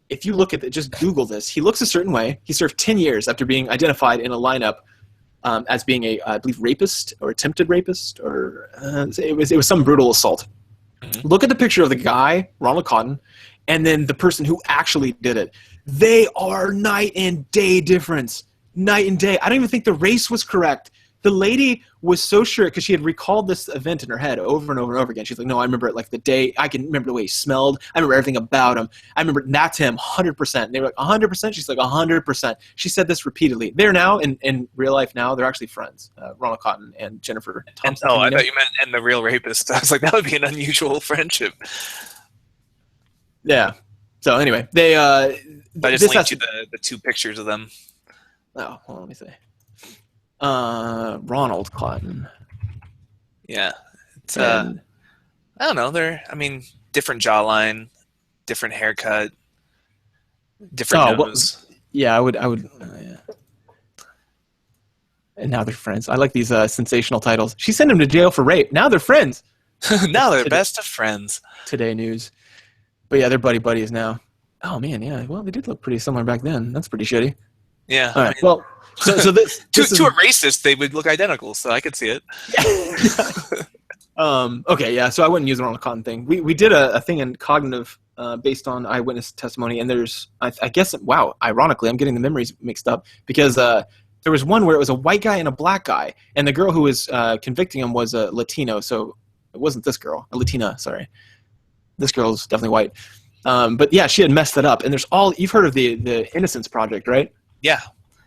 S1: if you look at it, just Google this. He looks a certain way. He served 10 years after being identified in a lineup as being a, I believe, rapist or attempted rapist, or it was some brutal assault. Mm-hmm. Look at the picture of the guy, Ronald Cotton, and then the person who actually did it. They are night and day difference. Night and day. I don't even think the race was correct. The lady was so sure because she had recalled this event in her head over and over and over again. She's like, no, I remember it like the day. I can remember the way he smelled. I remember everything about him. I remember that's him, 100%. And they were like, 100%? She's like, 100%. She said this repeatedly. They're now, in real life now, they're actually friends, Ronald Cotton and Jennifer Thompson.
S2: I thought you meant and the real rapist. I was like, that would be an unusual friendship.
S1: Yeah. So anyway, they
S2: I just linked you the two pictures of them.
S1: Oh, hold on, let me see. Ronald Cotton.
S2: Yeah. It's I don't know, different jawline, different haircut, different nose.
S1: Yeah, I would yeah. And now they're friends. I like these sensational titles. She sent him to jail for rape. Now they're friends.
S2: Now they're best of friends.
S1: Today news. But yeah, they're buddies now. Oh man, yeah. Well, they did look pretty similar back then. That's pretty shitty.
S2: Yeah.
S1: All right. Well, so this
S2: to a racist, they would look identical, so I could see it.
S1: Okay, yeah. So I wouldn't use the Ronald Cotton thing. We did a thing in cognitive based on eyewitness testimony, and there's I guess wow, ironically, I'm getting the memories mixed up because there was one where it was a white guy and a black guy, and the girl who was convicting him was a Latino, so it wasn't this girl, a Latina. Sorry, this girl's definitely white. But yeah, she had messed it up, and there's all you've heard of the Innocence Project, right?
S2: Yeah.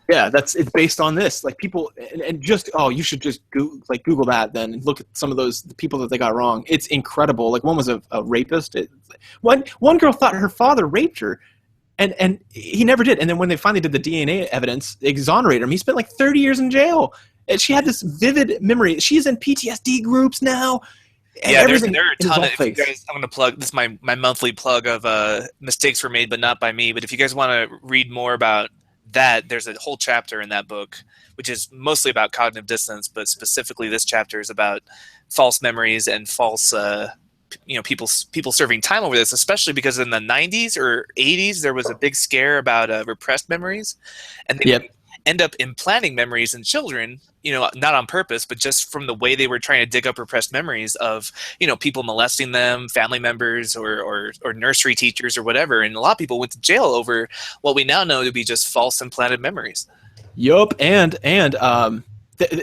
S1: Yeah, it's based on this. Like people, and just you should just Google that then and look at some of the people that they got wrong. It's incredible. Like one was a rapist. One girl thought her father raped her, and he never did. And then when they finally did the DNA evidence, they exonerated him. He spent like 30 years in jail, and she had this vivid memory. She's in PTSD groups now.
S2: Yeah, there are a ton of. If you guys, I'm going to plug this. Is my monthly plug of mistakes were made, but not by me. But if you guys want to read more about that, there's a whole chapter in that book which is mostly about cognitive dissonance, but specifically this chapter is about false memories and false people serving time over this, especially because in the 90s or 80s there was a big scare about repressed memories, and they end up implanting memories in children, not on purpose, but just from the way they were trying to dig up repressed memories of, people molesting them, family members or nursery teachers or whatever. And a lot of people went to jail over what we now know to be just false implanted memories.
S1: Yup. And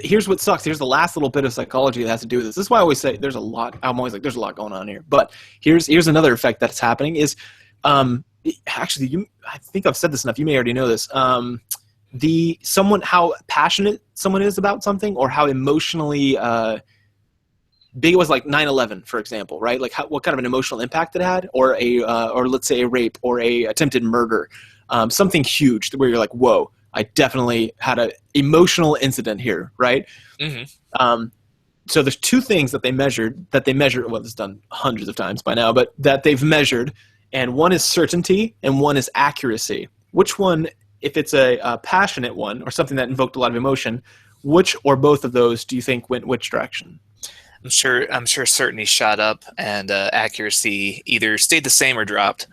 S1: here's what sucks. Here's the last little bit of psychology that has to do with this. This is why I always say there's a lot. I'm always like, there's a lot going on here. But here's another effect that's happening is, actually, I think I've said this enough. You may already know this. How passionate someone is about something, or how emotionally big it was, like 9/11, for example, right? Like what kind of an emotional impact it had, or or let's say a rape or a attempted murder, something huge where you're like, whoa, I definitely had an emotional incident here, right? Mm-hmm. So there's two things that they measured. Well, it's done hundreds of times by now, but that they've measured, and one is certainty and one is accuracy. Which one? If it's a passionate one or something that invoked a lot of emotion, which or both of those do you think went which direction?
S2: I'm sure certainty shot up, and accuracy either stayed the same or dropped.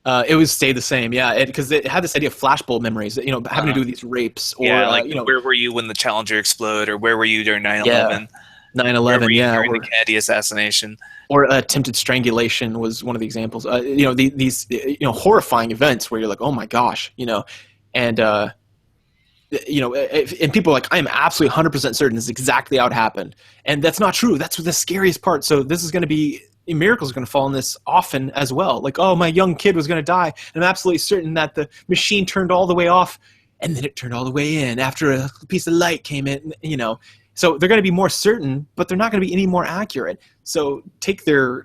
S1: It was stayed the same, yeah, because it had this idea of flashbulb memories, having to do with these rapes, or
S2: where were you when the Challenger exploded, or where were you during 9/11?
S1: 9/11, yeah,
S2: during the Kennedy assassination,
S1: or attempted strangulation was one of the examples. These horrifying events where you're like, oh my gosh, and and people are like, I am absolutely 100% certain this is exactly how it happened, and that's not true. That's the scariest part. So this is going to be. Miracles are going to fall in this often as well. Like, oh, my young kid was going to die, and I'm absolutely certain that the machine turned all the way off, and then it turned all the way in after a piece of light came in, So they're going to be more certain, but they're not going to be any more accurate. So take their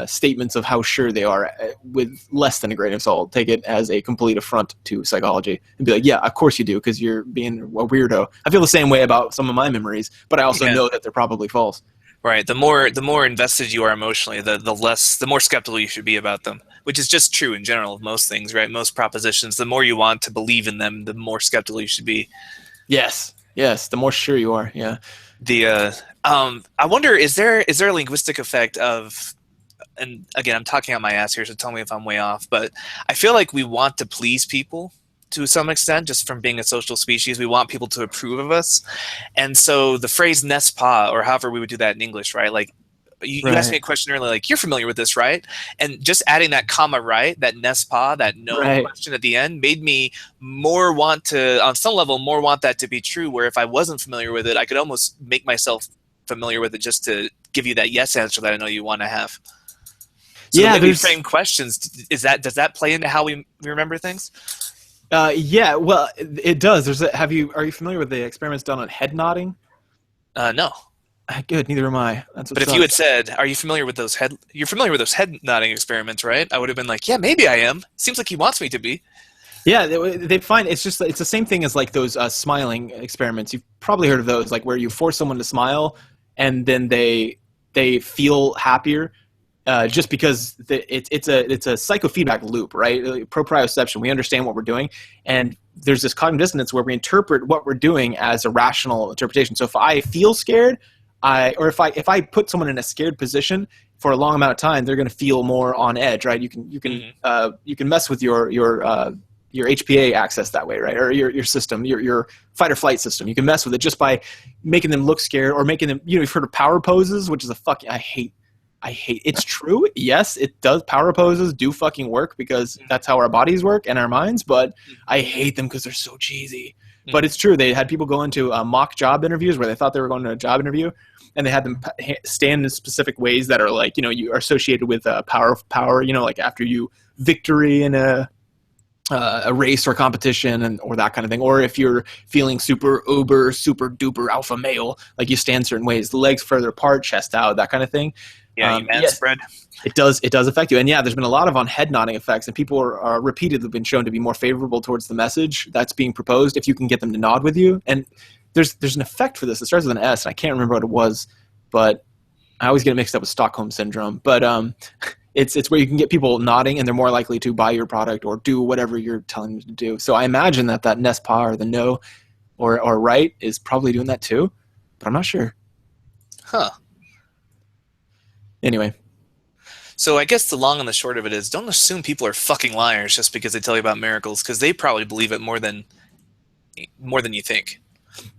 S1: statements of how sure they are with less than a grain of salt. Take it as a complete affront to psychology and be like, yeah, of course you do, because you're being a weirdo. I feel the same way about some of my memories, but I also know that they're probably false.
S2: Right. The more invested you are emotionally, the more skeptical you should be about them, which is just true in general of most things, right? Most propositions, the more you want to believe in them, the more skeptical you should be.
S1: Yes. The more sure you are. Yeah.
S2: I wonder, is there a linguistic effect of, and again, I'm talking on my ass here, so tell me if I'm way off, but I feel like we want to please people to some extent, just from being a social species. We want people to approve of us. And so the phrase n'est-ce pas, or however we would do that in English, right? Like you asked me a question earlier, like, you're familiar with this, right? And just adding that comma, right? That n'est-ce pas, that no question at the end, made me more want to, on some level, more want that to be true, where if I wasn't familiar with it, I could almost make myself familiar with it just to give you that yes answer that I know you want to have. So maybe frame questions. Does that play into how we remember things?
S1: Yeah, well, it does. Are you familiar with the experiments done on head nodding?
S2: No.
S1: Good, neither am I.
S2: But if you had said, "Are you familiar with those head?" You're familiar with those head nodding experiments, right? I would have been like, "Yeah, maybe I am. Seems like he wants me to be."
S1: Yeah, they find it's the same thing as like those smiling experiments. You've probably heard of those, like where you force someone to smile, and then they feel happier. Just because it's a psychofeedback loop, right? Proprioception. We understand what we're doing, and there's this cognitive dissonance where we interpret what we're doing as a rational interpretation. So if I feel scared, if I put someone in a scared position for a long amount of time, they're going to feel more on edge, right? You can mess with your your HPA access that way, right? Or your system, your fight or flight system. You can mess with it just by making them look scared or making them, you've heard of power poses, which is I hate. It's true. Yes, it does. Power poses do fucking work because that's how our bodies work and our minds, but I hate them because they're so cheesy. But it's true. They had people go into mock job interviews where they thought they were going to a job interview, and they had them stand in specific ways that are like, you are associated with power, like after you victory in a race or competition or that kind of thing. Or if you're feeling super duper alpha male, like you stand certain ways, the legs further apart, chest out, that kind of thing.
S2: Yeah, man spread.
S1: It does affect you. And yeah, there's been a lot of on head nodding effects, and people are repeatedly been shown to be more favorable towards the message that's being proposed if you can get them to nod with you. And there's an effect for this. It starts with an S, and I can't remember what it was, but I always get it mixed up with Stockholm syndrome. But it's where you can get people nodding, and they're more likely to buy your product or do whatever you're telling them to do. So I imagine that Nespa or the no or right is probably doing that too, but I'm not sure.
S2: Huh.
S1: Anyway.
S2: So I guess the long and the short of it is, don't assume people are fucking liars just because they tell you about miracles, because they probably believe it more than you think.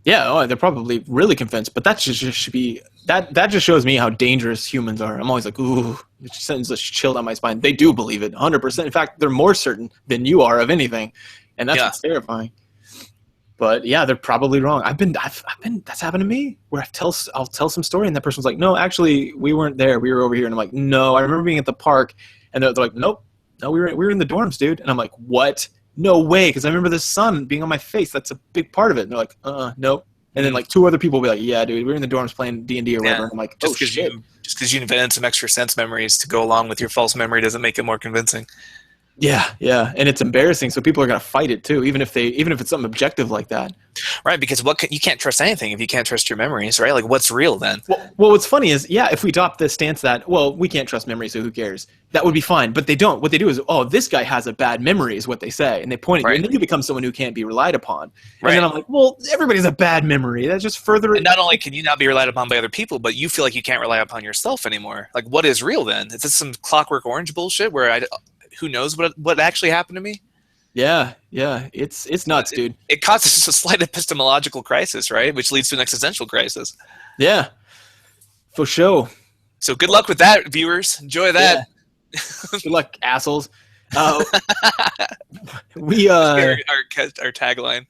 S1: Yeah, they're probably really convinced, but that just should be that just shows me how dangerous humans are. I'm always like, ooh, it sends a chill down my spine. They do believe it 100%. In fact, they're more certain than you are of anything, and that's what's terrifying. But yeah, they're probably wrong. I've been that's happened to me where I'll tell some story and that person's like, no, actually we weren't there. We were over here. And I'm like, no, I remember being at the park, and they're like, nope, no, we were in the dorms, dude. And I'm like, what? No way. Cause I remember the sun being on my face. That's a big part of it. And they're like, nope. And then like two other people will be like, yeah, dude, we were in the dorms playing D&D or whatever. And I'm like, oh shit.
S2: Just cause you invented some extra sense memories to go along with your false memory doesn't make it more convincing.
S1: Yeah, and it's embarrassing. So people are gonna fight it too, even if it's something objective like that.
S2: Right, because you can't trust anything if you can't trust your memories, right? Like, what's real then?
S1: Well, what's funny is, if we adopt the stance that, well, we can't trust memories, so who cares? That would be fine. But they don't. What they do is, oh, this guy has a bad memory, is what they say, and they point at you, and then you become someone who can't be relied upon. And then I'm like, well, everybody has a bad memory. That's just further.
S2: And not only can you not be relied upon by other people, but you feel like you can't rely upon yourself anymore. Like, what is real then? Is this some Clockwork Orange bullshit where who knows what actually happened to me?
S1: Yeah, it's nuts, dude.
S2: It causes a slight epistemological crisis, right? Which leads to an existential crisis.
S1: Yeah, for sure.
S2: So good luck with that, viewers. Enjoy that.
S1: Yeah. Good luck, assholes. We
S2: our tagline.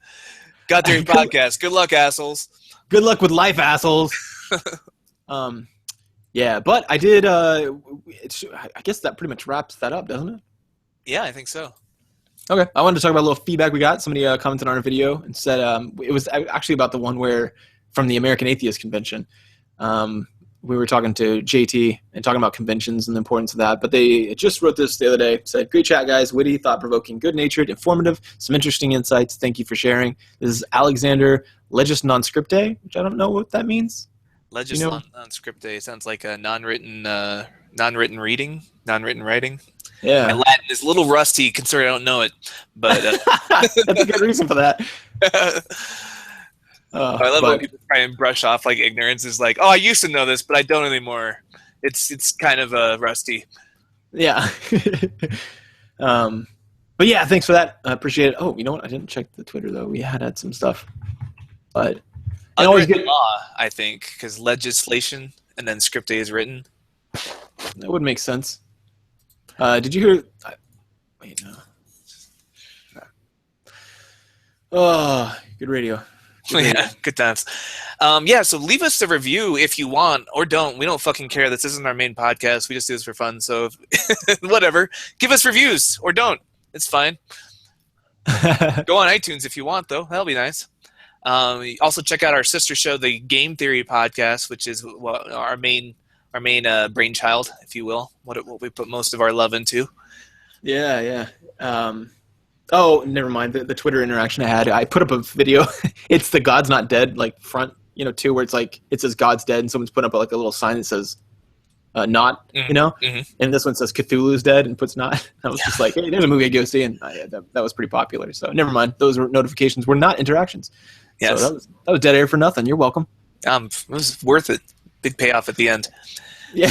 S2: Got Theory Podcast. Good luck, assholes.
S1: Good luck with life, assholes. Yeah, but I did. I guess that pretty much wraps that up, doesn't it?
S2: Yeah, I think so.
S1: Okay, I wanted to talk about a little feedback we got. Somebody commented on our video and said it was actually about the one where from the American Atheist Convention. We were talking to JT and talking about conventions and the importance of that. But they just wrote this the other day. Said, great chat, guys. Witty, thought-provoking, good-natured, informative, some interesting insights. Thank you for sharing. This is Alexander Legis Non Scripte, which I don't know what that means.
S2: Legis Non Scripte sounds like a non-written reading, non-written writing.
S1: Yeah.
S2: My Latin is a little rusty considering I don't know it, but
S1: that's a good reason for that.
S2: I love when people try and brush off like ignorance is like, oh, I used to know this, but I don't anymore. It's kind of rusty.
S1: Yeah. But yeah, thanks for that. I appreciate it. Oh, you know what? I didn't check the Twitter though. We had some stuff, but
S2: unwritten law, I think, because legislation and then script A is written.
S1: That would make sense. Did you hear? Wait, no. Oh, good radio.
S2: Yeah, good times. So leave us a review if you want, or don't. We don't fucking care. This isn't our main podcast. We just do this for fun. So whatever. Give us reviews, or don't. It's fine. Go on iTunes if you want, though. That'll be nice. Also check out our sister show, the Game Theory Podcast, which is our main brainchild, if you will. What we put most of our love into.
S1: Yeah. Oh, never mind. The Twitter interaction I had, I put up a video. It's the God's Not Dead like front, too, where it's like it says God's dead, and someone's put up like a little sign that says not,
S2: Mm-hmm.
S1: and this one says Cthulhu's dead and puts not. I was just like, hey, there's a movie I go see, and that was pretty popular. So never mind. Those notifications were not interactions.
S2: Yes.
S1: So that was dead air for nothing. You're welcome.
S2: It was worth it. Big payoff at the end.
S1: Yeah.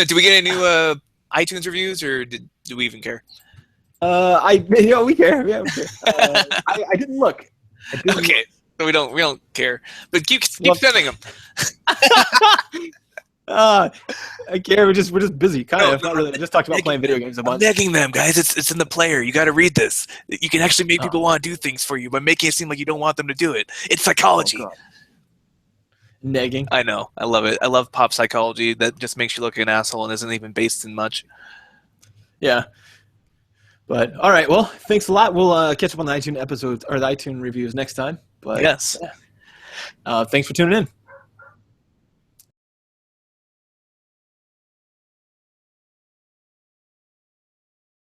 S2: Do we get any new iTunes reviews, or do we even care?
S1: We care. Yeah, we care. I didn't look.
S2: Okay, so we don't care, but keep sending them.
S1: I care. We're just busy. Kind of.
S2: No,
S1: Not really. I just talked about playing video games a
S2: I'm
S1: bunch.
S2: begging them, guys. It's in the player. You got to read this. You can actually make
S1: Oh.
S2: people want to do things for you by making it seem like you don't want them to do it. It's psychology.
S1: God. Negging.
S2: I know. I love it. I love pop psychology that just makes you look like an asshole and isn't even based in much.
S1: Yeah. But all right. Well, thanks a lot. We'll catch up on the iTunes episodes or the iTunes reviews next time. But
S2: Yes.
S1: thanks for tuning in.